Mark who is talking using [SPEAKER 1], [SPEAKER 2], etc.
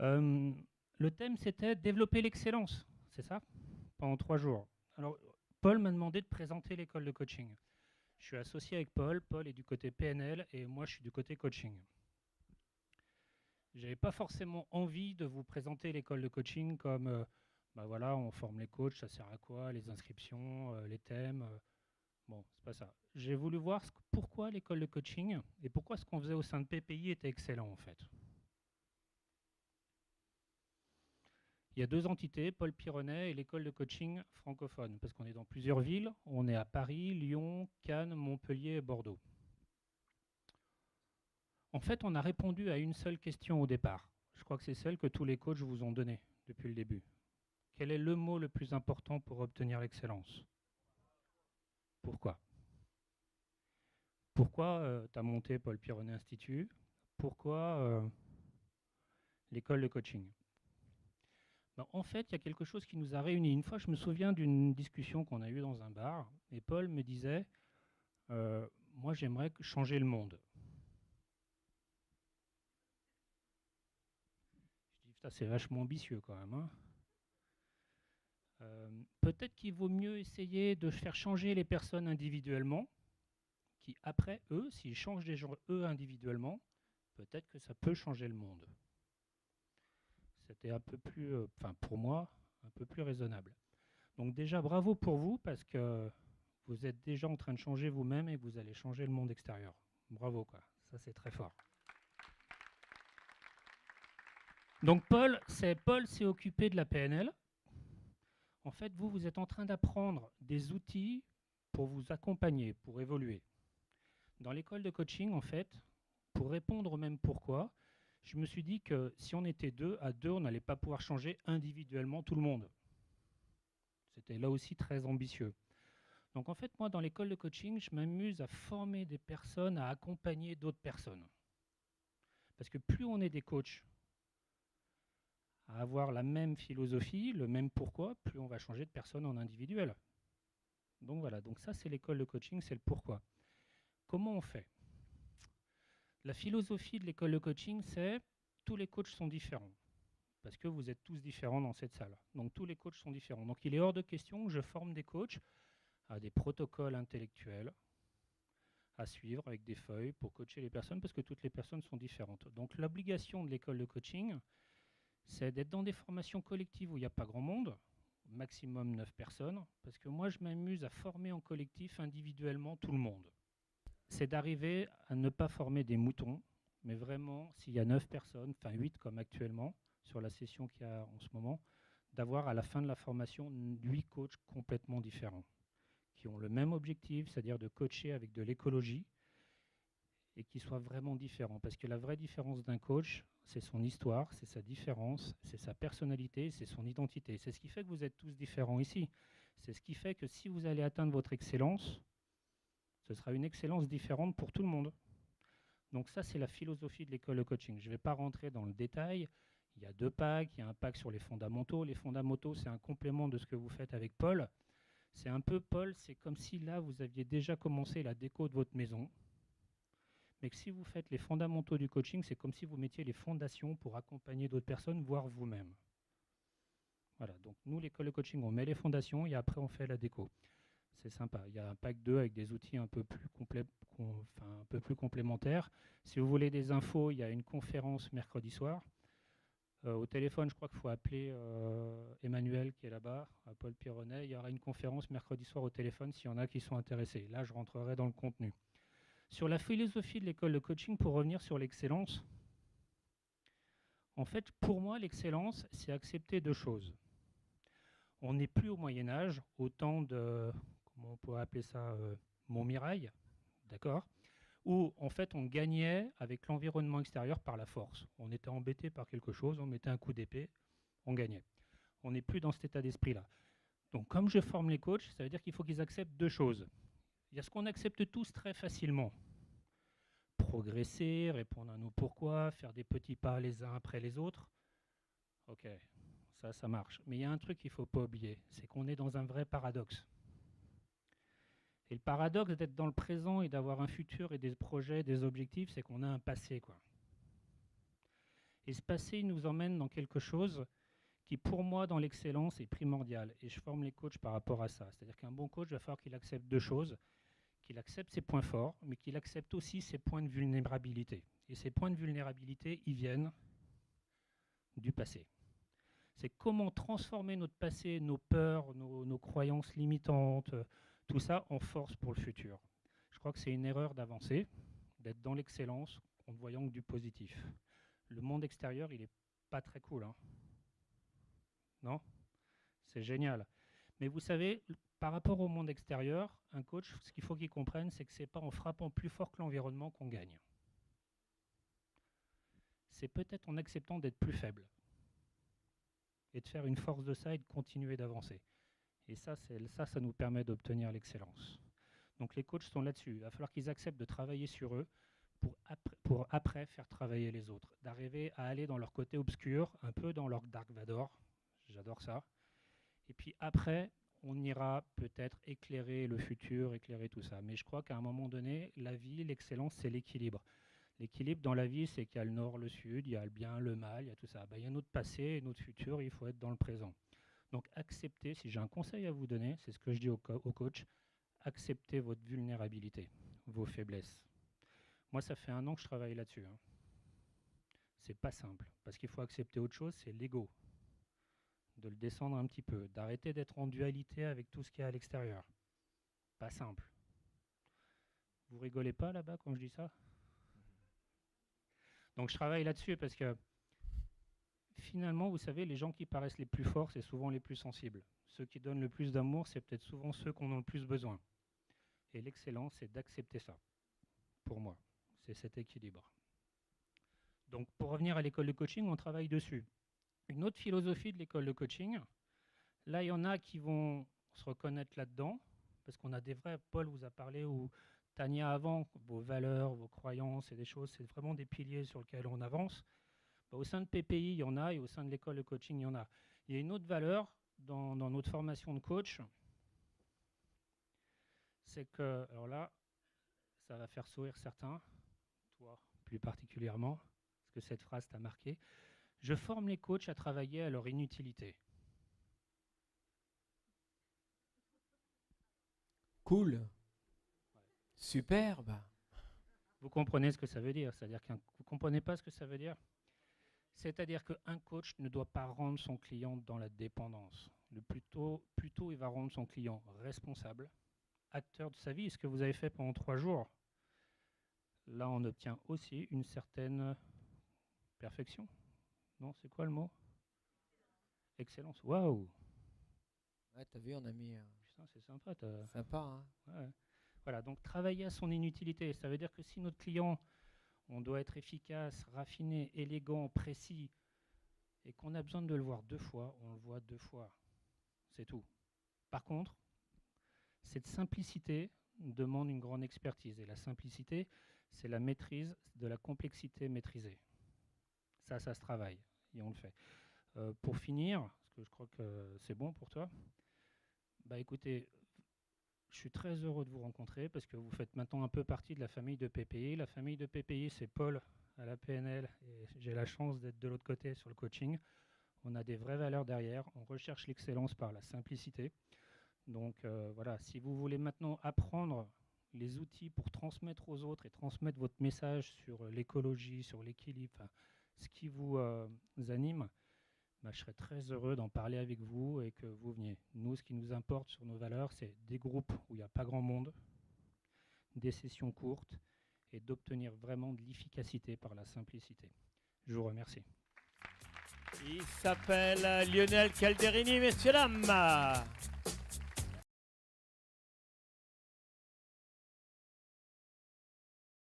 [SPEAKER 1] Euh, le thème, c'était développer l'excellence, c'est ça? Pendant 3 jours. Alors, Paul m'a demandé de présenter l'école de coaching. Je suis associé avec Paul. Paul est du côté PNL et moi, je suis du côté coaching. Je n'avais pas forcément envie de vous présenter l'école de coaching comme, bah voilà, on forme les coachs, ça sert à quoi, les inscriptions, les thèmes. Bon, c'est pas ça. J'ai voulu voir pourquoi l'école de coaching et pourquoi ce qu'on faisait au sein de PPI était excellent en fait. Il y a deux entités, Paul Pironnet et l'école de coaching francophone, parce qu'on est dans plusieurs villes. On est à Paris, Lyon, Cannes, Montpellier et Bordeaux. En fait, on a répondu à une seule question au départ. Je crois que c'est celle que tous les coachs vous ont donnée depuis le début. Quel est le mot le plus important pour obtenir l'excellence? Pourquoi? Pourquoi tu as monté Paul Pironnet Institut? Pourquoi l'école de coaching? Ben, en fait, il y a quelque chose qui nous a réunis. Une fois, je me souviens d'une discussion qu'on a eue dans un bar, et Paul me disait moi, j'aimerais changer le monde. Je dis c'est vachement ambitieux quand même. Hein. Peut-être qu'il vaut mieux essayer de faire changer les personnes individuellement, qui après, eux, s'ils changent les gens, eux, individuellement, peut-être que ça peut changer le monde. C'était un peu plus, enfin pour moi, un peu plus raisonnable. Donc déjà, bravo pour vous, parce que vous êtes déjà en train de changer vous-même et vous allez changer le monde extérieur. Bravo, quoi. Ça, c'est très fort. Donc Paul s'est occupé de la PNL. En fait, vous êtes en train d'apprendre des outils pour vous accompagner, pour évoluer. Dans l'école de coaching, en fait, pour répondre au même pourquoi, je me suis dit que si on était deux, à deux, on n'allait pas pouvoir changer individuellement tout le monde. C'était là aussi très ambitieux. Donc en fait, moi, dans l'école de coaching, je m'amuse à former des personnes, à accompagner d'autres personnes. Parce que plus on est des coachs à avoir la même philosophie, le même pourquoi, plus on va changer de personne en individuel. Donc voilà, donc ça c'est l'école de coaching, c'est le pourquoi. Comment on fait? La philosophie de l'école de coaching, c'est tous les coachs sont différents. Parce que vous êtes tous différents dans cette salle. Donc tous les coachs sont différents. Donc il est hors de question que je forme des coachs à des protocoles intellectuels à suivre avec des feuilles pour coacher les personnes parce que toutes les personnes sont différentes. Donc l'obligation de l'école de coaching, c'est d'être dans des formations collectives où il n'y a pas grand monde, maximum 9 personnes, parce que moi je m'amuse à former en collectif individuellement tout le monde. C'est d'arriver à ne pas former des moutons, mais vraiment, s'il y a 9 personnes, enfin 8 comme actuellement, sur la session qu'il y a en ce moment, d'avoir à la fin de la formation 8 coachs complètement différents, qui ont le même objectif, c'est-à-dire de coacher avec de l'écologie, et qui soient vraiment différents. Parce que la vraie différence d'un coach, c'est son histoire, c'est sa différence, c'est sa personnalité, c'est son identité. C'est ce qui fait que vous êtes tous différents ici. C'est ce qui fait que si vous allez atteindre votre excellence, ce sera une excellence différente pour tout le monde. Donc ça, c'est la philosophie de l'école de coaching. Je ne vais pas rentrer dans le détail. Il y a deux packs. Il y a un pack sur les fondamentaux. Les fondamentaux, c'est un complément de ce que vous faites avec Paul. C'est un peu, Paul, c'est comme si là, vous aviez déjà commencé la déco de votre maison. Mais que si vous faites les fondamentaux du coaching, c'est comme si vous mettiez les fondations pour accompagner d'autres personnes, voire vous-même. Voilà, donc nous, l'école de coaching, on met les fondations et après on fait la déco. C'est sympa. Il y a un pack 2 avec des outils un peu plus, un peu plus complémentaires. Si vous voulez des infos, il y a une conférence mercredi soir. Au téléphone, je crois qu'il faut appeler Emmanuel qui est là-bas, à Paul Pironnet. Il y aura une conférence mercredi soir au téléphone s'il y en a qui sont intéressés. Là, je rentrerai dans le contenu. Sur la philosophie de l'école de coaching, pour revenir sur l'excellence, en fait, pour moi, l'excellence, c'est accepter deux choses. On n'est plus au Moyen-Âge, au temps de, comment on pourrait appeler ça, Montmirail, d'accord, où en fait on gagnait avec l'environnement extérieur par la force. On était embêté par quelque chose, on mettait un coup d'épée, on gagnait. On n'est plus dans cet état d'esprit-là. Donc comme je forme les coachs, ça veut dire qu'il faut qu'ils acceptent deux choses. Il y a ce qu'on accepte tous très facilement. Progresser, répondre à nos pourquoi, faire des petits pas les uns après les autres. Ok, ça marche. Mais il y a un truc qu'il ne faut pas oublier, c'est qu'on est dans un vrai paradoxe. Et le paradoxe d'être dans le présent et d'avoir un futur et des projets, des objectifs, c'est qu'on a un passé, quoi. Et ce passé, il nous emmène dans quelque chose qui, pour moi, dans l'excellence, est primordial. Et je forme les coachs par rapport à ça. C'est-à-dire qu'un bon coach va falloir qu'il accepte deux choses, qu'il accepte ses points forts, mais qu'il accepte aussi ses points de vulnérabilité. Et ces points de vulnérabilité, ils viennent du passé. C'est comment transformer notre passé, nos peurs, nos croyances limitantes, tout ça en force pour le futur. Je crois que c'est une erreur d'avancer, d'être dans l'excellence en ne voyant que du positif. Le monde extérieur, il n'est pas très cool, hein. Non? C'est génial. Mais vous savez, par rapport au monde extérieur, un coach, ce qu'il faut qu'il comprenne, c'est que ce n'est pas en frappant plus fort que l'environnement qu'on gagne. C'est peut-être en acceptant d'être plus faible et de faire une force de ça et de continuer d'avancer. Et ça nous permet d'obtenir l'excellence. Donc les coachs sont là-dessus. Il va falloir qu'ils acceptent de travailler sur eux pour après faire travailler les autres, d'arriver à aller dans leur côté obscur, un peu dans leur Dark Vador. J'adore ça. Et puis après, on ira peut-être éclairer le futur, éclairer tout ça. Mais je crois qu'à un moment donné, la vie, l'excellence, c'est l'équilibre. L'équilibre dans la vie, c'est qu'il y a le nord, le sud, il y a le bien, le mal, il y a tout ça. Il y a notre passé et notre futur, il faut être dans le présent. Donc acceptez, si j'ai un conseil à vous donner, c'est ce que je dis au coach, acceptez votre vulnérabilité, vos faiblesses. Moi, ça fait 1 an que je travaille là-dessus. Hein. C'est pas simple, parce qu'il faut accepter autre chose, c'est l'ego. De le descendre un petit peu, d'arrêter d'être en dualité avec tout ce qu'il y a à l'extérieur. Pas simple. Vous rigolez pas là-bas quand je dis ça? Donc je travaille là-dessus parce que finalement, vous savez, les gens qui paraissent les plus forts, c'est souvent les plus sensibles. Ceux qui donnent le plus d'amour, c'est peut-être souvent ceux qui en ont le plus besoin. Et l'excellence, c'est d'accepter ça, pour moi. C'est cet équilibre. Donc pour revenir à l'école de coaching, on travaille dessus. Une autre philosophie de l'école de coaching, là, il y en a qui vont se reconnaître là-dedans, parce qu'on a des vrais, Paul vous a parlé, ou Tania avant, vos valeurs, vos croyances et des choses, c'est vraiment des piliers sur lesquels on avance. Au sein de PPI, il y en a, et au sein de l'école de coaching, il y en a. Il y a une autre valeur dans notre formation de coach, c'est que, alors là, ça va faire sourire certains, toi plus particulièrement, parce que cette phrase t'a marqué. Je forme les coachs à travailler à leur inutilité.
[SPEAKER 2] Cool. Ouais. Superbe.
[SPEAKER 1] Vous comprenez ce que ça veut dire? C'est-à-dire que vous ne comprenez pas ce que ça veut dire? C'est-à-dire qu'un coach ne doit pas rendre son client dans la dépendance. Plutôt, il va rendre son client responsable, acteur de sa vie. Ce que vous avez fait pendant 3 jours, là, on obtient aussi une certaine perfection. Non, c'est quoi le mot? Excellence. Waouh!
[SPEAKER 2] Ouais, t'as vu, on a mis...
[SPEAKER 1] Putain, c'est sympa.
[SPEAKER 2] Sympa, hein?
[SPEAKER 1] Ouais. Voilà, donc travailler à son inutilité. Ça veut dire que si notre client, on doit être efficace, raffiné, élégant, précis, et qu'on a besoin de le voir 2 fois, on le voit 2 fois. C'est tout. Par contre, cette simplicité demande une grande expertise. Et la simplicité, c'est la maîtrise de la complexité maîtrisée. Ça se travaille et on le fait. Pour finir, parce que je crois que c'est bon pour toi, bah écoutez, je suis très heureux de vous rencontrer parce que vous faites maintenant un peu partie de la famille de PPI. La famille de PPI, c'est Paul à la PNL et j'ai la chance d'être de l'autre côté sur le coaching. On a des vraies valeurs derrière. On recherche l'excellence par la simplicité. Donc voilà, si vous voulez maintenant apprendre les outils pour transmettre aux autres et transmettre votre message sur l'écologie, sur l'équilibre, ce qui vous anime, bah, je serais très heureux d'en parler avec vous et que vous veniez. Nous, ce qui nous importe sur nos valeurs, c'est des groupes où il n'y a pas grand monde, des sessions courtes et d'obtenir vraiment de l'efficacité par la simplicité. Je vous remercie.
[SPEAKER 3] Il s'appelle Lionel Calderini, messieurs, dames.